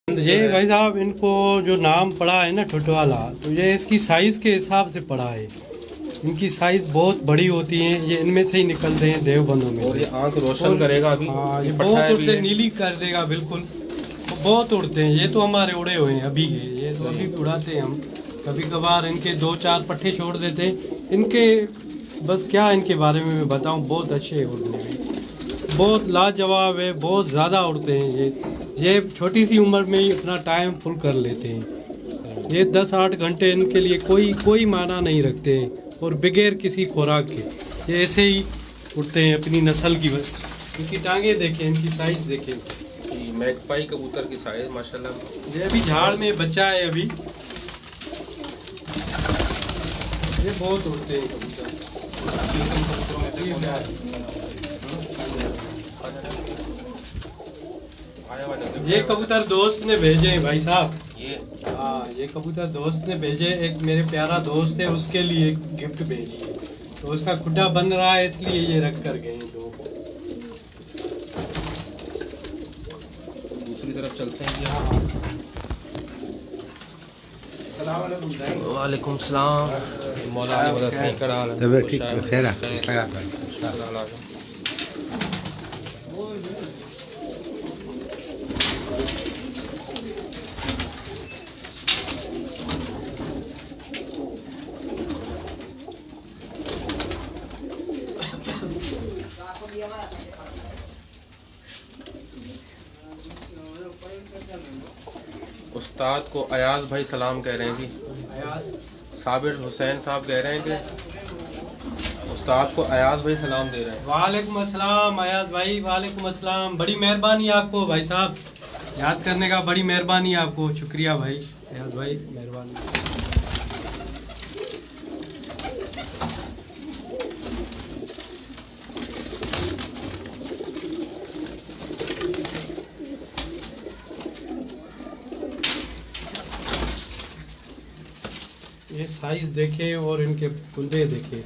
ये भाई साहब इनको जो नाम पड़ा है ना ठुटवाला, तो ये इसकी साइज़ के हिसाब से पड़ा है। इनकी साइज़ बहुत बड़ी होती है, ये इनमें से ही निकलते हैं देवबंदों में। और ये आंख रोशन करेगा अभी। हाँ, ये बहुत उड़ते, नीली कर देगा बिल्कुल। तो बहुत उड़ते हैं ये, तो हमारे उड़े हुए हैं अभी के, ये तो अभी उड़ाते हैं हम। कभी कभार इनके 2-4 पट्टे छोड़ देते हैं इनके। बस क्या इनके बारे में मैं बताऊँ, बहुत अच्छे हैं उड़ने में, बहुत लाजवाब है, बहुत ज़्यादा उड़ते हैं ये छोटी सी उम्र में ही अपना टाइम फुल कर लेते हैं। ये 10-8 घंटे इनके लिए कोई माना नहीं रखते हैं, और बगैर किसी खुराक के ये ऐसे ही उड़ते हैं अपनी नस्ल की वजह। इनकी टांगे देखें, इनकी साइज देखें। मैगपाई कबूतर की साइज माशाल्लाह। ये अभी झाड़ में बच्चा है अभी। ये बहुत उड़ते हैं कबूतर। ये कबूतर दोस्त ने भेजे हैं भाई साहब। ये कबूतर दोस्त ने भेजे। एक मेरे प्यारा दोस्त है, उसके लिए गिफ्ट भेजी है, तो उसका खुड्डा बन रहा है, इसलिए ये रख कर गए हैं दो। दूसरी तरफ चलते हैं। वालेकुम सलाम मौला तबीयत ठीक खैर है। उस्ताद को अयाज भाई सलाम कह रहे हैं जी। साबिर हुसैन साहब कह रहे हैं कि उस्ताद को अयाज भाई सलाम दे रहे हैं। वालेकुम अस्सलाम अयाज भाई, वालेकुम अस्सलाम। बड़ी मेहरबानी आपको भाई साहब, याद करने का बड़ी मेहरबानी आपको। शुक्रिया भाई अयाज भाई, मेहरबानी। ये साइज देखे और इनके कुंदे देखे।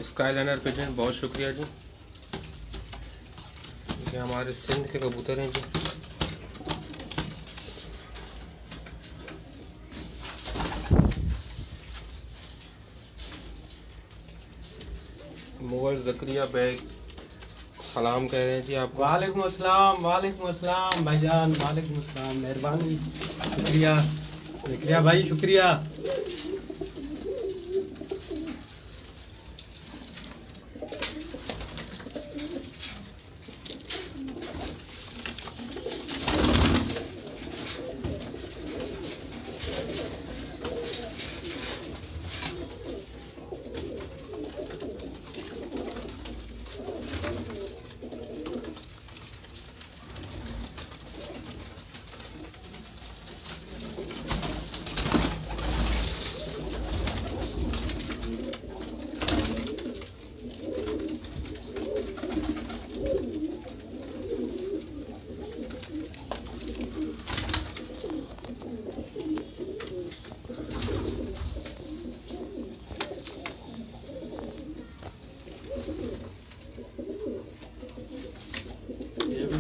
स्काईलाइनर पिजन बहुत शुक्रिया जी। ये हमारे सिंध के कबूतर हैं जी। मुगल जकरिया बैग सलाम कह रहे हैं जी आपको। वालेकुम अस्सलाम, वालेकुम अस्सलाम भाईजान, वालेकुम अस्सलाम, मेहरबानी, शुक्रिया शुक्रिया भाई, शुक्रिया।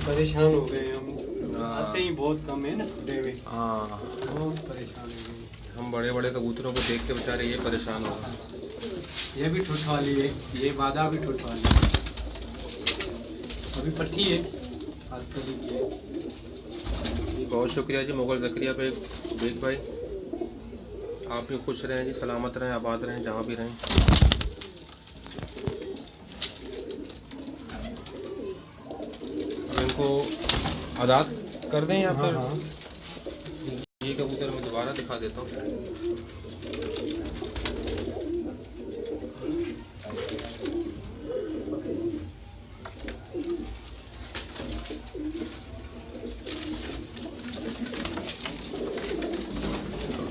परेशान हो गए हम, आते ही बहुत कम है ना खुले हुए। हाँ, बहुत परेशान हो गए हम बड़े बड़े कबूतरों को देख के बेचारे ये परेशान हो गए। ये भी ठुठ वाली है, ये बादा भी ठुठ वाली है, अभी पट्टी है, 7 कली की है। जी बहुत शुक्रिया जी मुगल जकरिया पे बेग भाई। आप भी खुश रहें जी, सलामत रहें, आबाद रहें, जहाँ भी रहें। इनको आज़ाद कर दें या फिर ये कबूतर मैं दोबारा दिखा देता हूँ।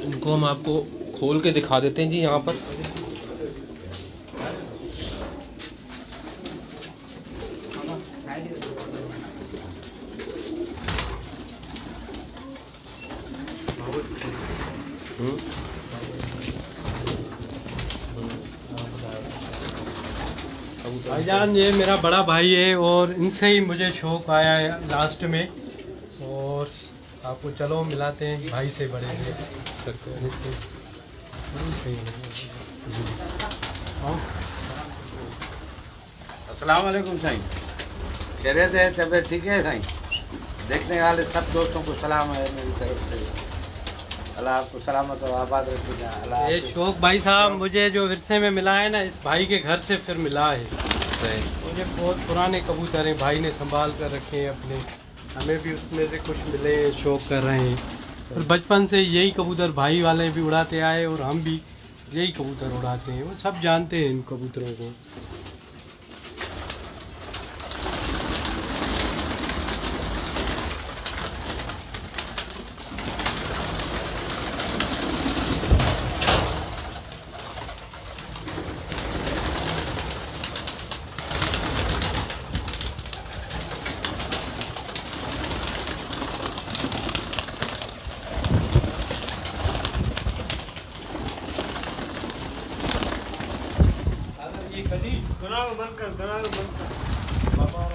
इनको हम आपको खोल के दिखा देते हैं जी यहाँ पर। कबूतर? भाईजान ये मेरा बड़ा भाई है और इनसे ही मुझे शौक आया है लास्ट में, और आपको चलो मिलाते हैं भाई से बड़े हैं। अस्सलाम वालेकुम साईं, खैरियत है? तबीयत ठीक है साईं? देखने वाले सब दोस्तों को सलाम है मेरी तरफ से। अल्लाह आपको सलामत और आबाद रखेगा। अल्लाह ये आपको- शौक भाई साहब मुझे जो विरसे में मिला है ना, इस भाई के घर से फिर मिला है। सही। मुझे बहुत पुराने कबूतर हैं, भाई ने संभाल कर रखे हैं अपने, हमें भी उसमें से कुछ मिले हैं, शौक कर रहे हैं। और बचपन से यही कबूतर भाई वाले भी उड़ाते आए और हम भी यही कबूतर उड़ाते हैं, वो सब जानते हैं इन कबूतरों को। ये कभी बनाओ बंद कर बाबा।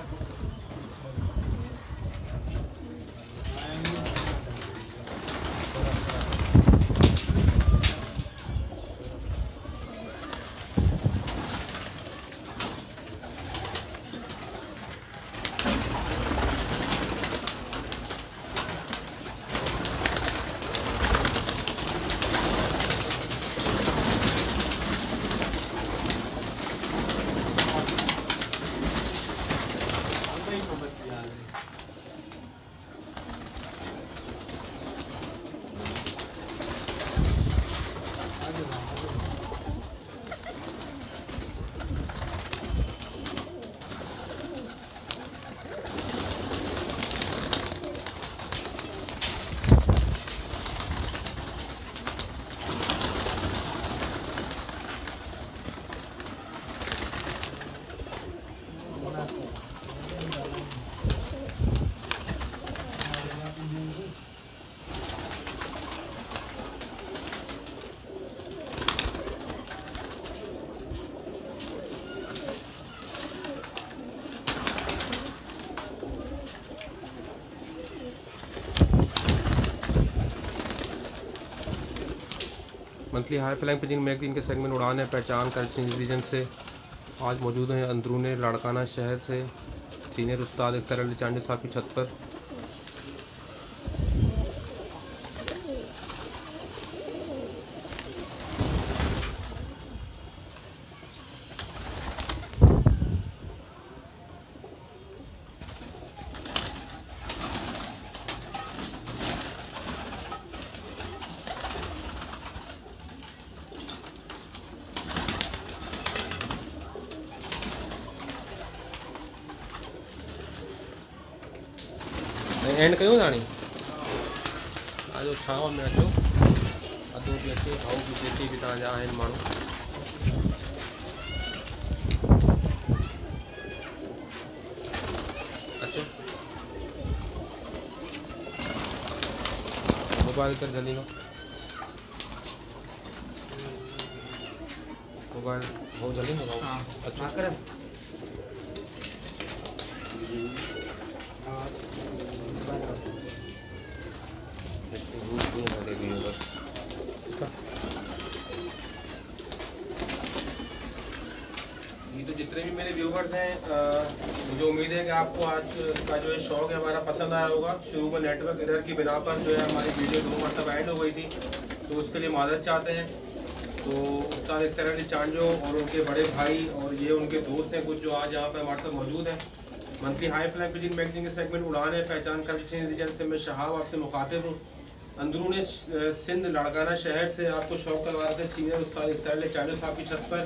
Monthly high flying pigeon magazine के सेगमेंट उड़ान है पहचान कर रीजन से आज मौजूद हैं अंदरून लाड़काना शहर से सीनियर उस्ताद अख्तर अली चांडी साहब की छत पर। एंड कयूं ताणी आजो छांव में अचो अदो बि अचे भाऊ बि जेके बि तव्हांजा आहिनि माण्हू। अचो मोबाइल कर जल्दी नो मोबाइल हो जल्दी नो भाऊ अचो कर ये तो जितने भी मेरे व्यूवर्स हैं मुझे उम्मीद है कि आपको आज का जो है शौक है हमारा पसंद आया होगा। शुरू में नेटवर्क एरर की बिना पर जो है हमारी वीडियो 2 मरतबा ऐड हो गई थी, तो उसके लिए मादर चाहते हैं। तो उस्ताद अख्तर अली चांजो और उनके बड़े भाई और ये उनके दोस्त हैं कुछ जो आज यहाँ पर हमारे साथ मौजूद हैं। Monthly high flying pigeon magazine के सेगमेंट उड़ान है पहचान कर रीजन से मैं शहाब आपसे मुखातिब हूँ। अंदरून सिंध लाड़काना शहर से आपको शौक करवा रहे थे सीनियर उस्ताद अख्तर अली चांजो साहब की छत पर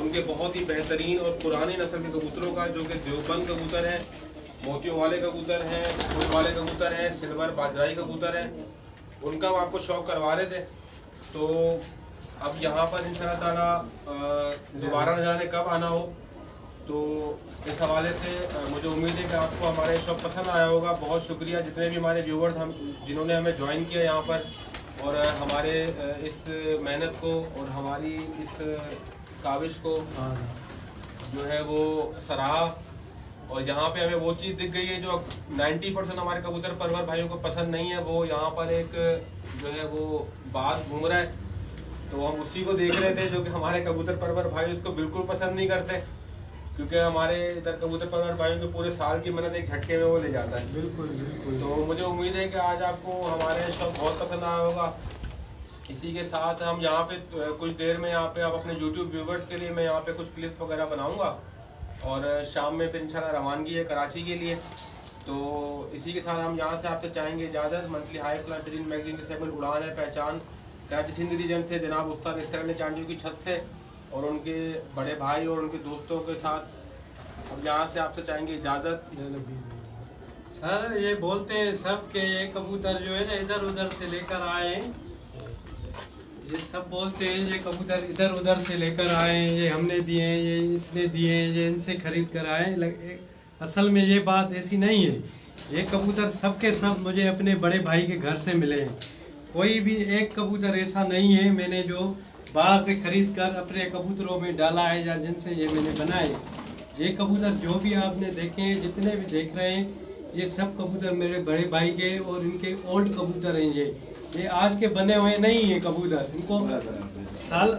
उनके बहुत ही बेहतरीन और पुरानी नस्ल के कबूतरों का, जो कि देवबंद कबूतर हैं, मोतियों वाले कबूतर हैं, फूल वाले कबूतर हैं, सिल्वर बाजराई कबूतर हैं, उनका वो आपको शौक करवा रहे थे। तो अब यहाँ पर इंशाअल्लाह ताला दोबारा न जाने कब आना हो, तो इस हवाले से मुझे उम्मीद है कि आपको हमारा शौक पसंद आया होगा। बहुत शुक्रिया जितने भी हमारे व्यूवर्स हम जिन्होंने हमें ज्वाइन किया यहाँ पर और हमारे इस मेहनत को और हमारी इस काविश को जो है वो सराहा। और यहाँ पे हमें वो चीज़ दिख गई है जो 90% हमारे कबूतर परवर भाइयों को पसंद नहीं है। वो यहाँ पर एक जो है वो बाज घूम रहा है, तो हम उसी को देख रहे थे, जो कि हमारे कबूतर परवर भाई उसको बिल्कुल पसंद नहीं करते, क्योंकि हमारे इधर कबूतर परवर भाइयों के पूरे साल की मेहनत एक झटके में वो ले जाता है। बिल्कुल बिल्कुल। तो मुझे उम्मीद है कि आज आपको हमारे शौक बहुत पसंद आया होगा। इसी के साथ हम यहाँ पे कुछ देर में यहाँ पे आप अपने YouTube व्यूवर्स के लिए मैं यहाँ पे कुछ क्लिप्स वगैरह बनाऊंगा, और शाम में फिर इंशाल्लाह रवानगी है कराची के लिए। तो इसी के साथ हम यहाँ से आपसे चाहेंगे इजाज़त। Monthly high fly trading magazine के सेगमेंट उड़ान है पहचान कराची सिंध रीजन से जनाब उस्ताद इस्करन चांदियों की छत से और उनके बड़े भाई और उनके दोस्तों के साथ अब यहाँ से आपसे चाहेंगे इजाज़त। सर ये बोलते हैं सब के ये कबूतर जो है ना इधर उधर से लेकर आए हैं, ये सब बोलते हैं ये कबूतर इधर उधर से लेकर आए हैं, ये हमने दिए हैं, ये इसने दिए हैं, ये इनसे खरीद कर आए। असल में ये बात ऐसी नहीं है। ये कबूतर सब के सब मुझे अपने बड़े भाई के घर से मिले हैं। कोई भी एक कबूतर ऐसा नहीं है मैंने जो बाहर से खरीद कर अपने कबूतरों में डाला है या जिनसे ये मैंने बनाए। ये कबूतर जो भी आपने देखे हैं, जितने भी देख रहे हैं, ये सब कबूतर मेरे बड़े भाई के और इनके ओल्ड कबूतर हैं। ये आज के बने हुए नहीं है कबूतर। इनको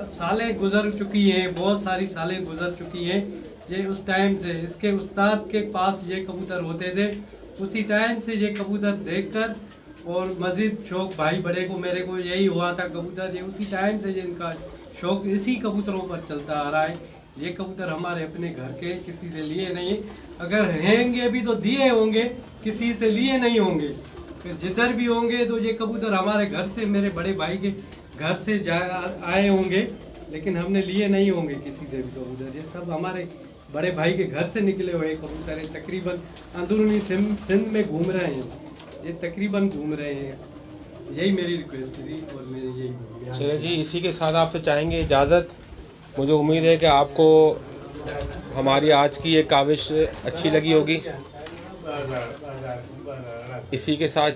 सालें गुजर चुकी हैं, बहुत सारी सालें गुजर चुकी हैं। ये उस टाइम से इसके उस्ताद के पास ये कबूतर होते थे, उसी टाइम से ये कबूतर देखकर और मजीद शौक भाई बड़े को मेरे को यही हुआ था कबूतर, ये उसी टाइम से इनका शौक इसी कबूतरों पर चलता आ रहा है। ये कबूतर हमारे अपने घर के, किसी से लिए नहीं। अगर हैंगे भी तो दिए होंगे, किसी से लिए नहीं होंगे। फिर जिधर भी होंगे तो ये कबूतर हमारे घर से, मेरे बड़े भाई के घर से आए होंगे, लेकिन हमने लिए नहीं होंगे किसी से भी कबूतर। ये सब हमारे बड़े भाई के घर से निकले हुए कबूतर हैं। तकरीबन अंदरूनी सिंध में घूम रहे हैं, ये तकरीबन घूम रहे हैं। यही मेरी रिक्वेस्ट थी और मेरी यही। चलिए जी, इसी के साथ आपसे चाहेंगे इजाज़त। मुझे उम्मीद है कि आपको हमारी आज की ये काविश अच्छी लगी होगी। इसी के साथ